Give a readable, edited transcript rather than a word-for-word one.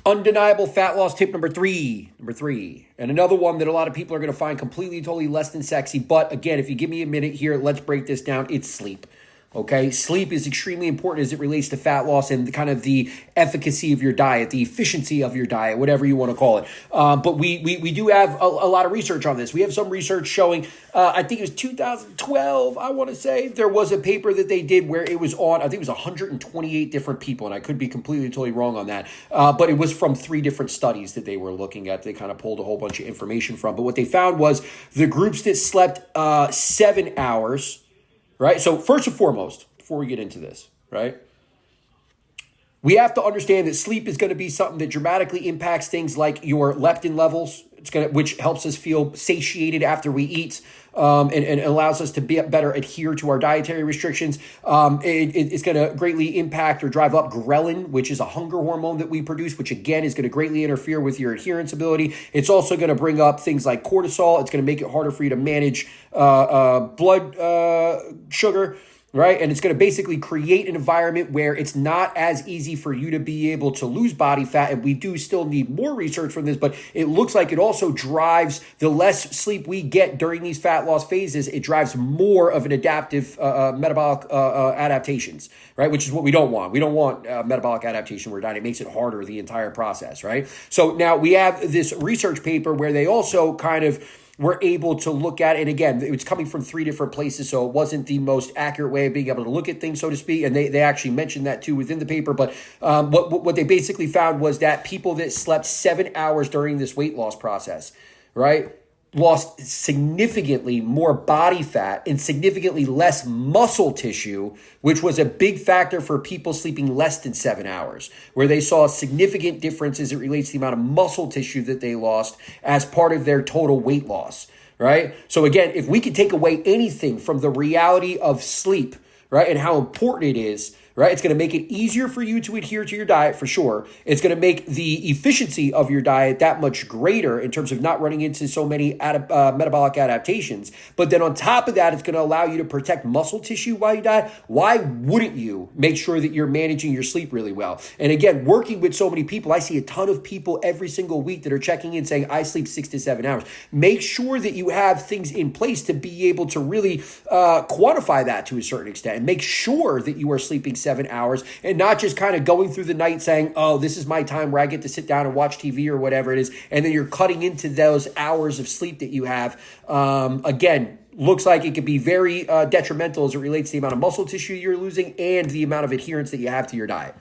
Undeniable fat loss tip number three. And another one that a lot of people are going to find completely, totally less than sexy. But again, if you give me a minute here, let's break this down. It's sleep. Okay, sleep is extremely important as it relates to fat loss and kind of the efficacy of your diet, the efficiency of your diet, whatever you want to call it. But we do have a lot of research on this. We have some research showing, I think it was 2012, I want to say, there was a paper that they did where it was on, I think it was 128 different people, and I could be completely, totally wrong on that. But it was from 3 different studies that they were looking at. They kind of pulled a whole bunch of information from. But what they found was the groups that slept 7 hours, right? So first and foremost, before we get into this, right, we have to understand that sleep is going to be something that dramatically impacts things like your leptin levels. Which helps us feel satiated after we eat, and allows us to better adhere to our dietary restrictions. It's going to greatly impact or drive up ghrelin, which is a hunger hormone that we produce, which again is going to greatly interfere with your adherence ability. It's also going to bring up things like cortisol. It's going to make it harder for you to manage blood sugar. Right. And it's going to basically create an environment where it's not as easy for you to be able to lose body fat. And we do still need more research from this, but it looks like it also drives the less sleep we get during these fat loss phases. It drives more of an adaptive metabolic adaptations, right? Which is what we don't want. We don't want metabolic adaptation where it makes it harder the entire process, right? So now we have this research paper where they also kind of were able to look at, and again, it was coming from 3 different places, so it wasn't the most accurate way of being able to look at things, so to speak, and they actually mentioned that too within the paper, but what they basically found was that people that slept 7 hours during this weight loss process, right, lost significantly more body fat and significantly less muscle tissue, which was a big factor for people sleeping less than 7 hours, where they saw significant difference as it relates to the amount of muscle tissue that they lost as part of their total weight loss, right? So again, if we could take away anything from the reality of sleep, right, and how important it is, right? It's going to make it easier for you to adhere to your diet for sure. It's going to make the efficiency of your diet that much greater in terms of not running into so many metabolic adaptations. But then on top of that, it's going to allow you to protect muscle tissue while you diet. Why wouldn't you make sure that you're managing your sleep really well? And again, working with so many people, I see a ton of people every single week that are checking in saying, I sleep 6 to 7 hours. Make sure that you have things in place to be able to really quantify that to a certain extent, and make sure that you are sleeping 7 hours and not just kind of going through the night saying, oh, this is my time where I get to sit down and watch TV or whatever it is. And then you're cutting into those hours of sleep that you have. Again, looks like it could be very detrimental as it relates to the amount of muscle tissue you're losing and the amount of adherence that you have to your diet.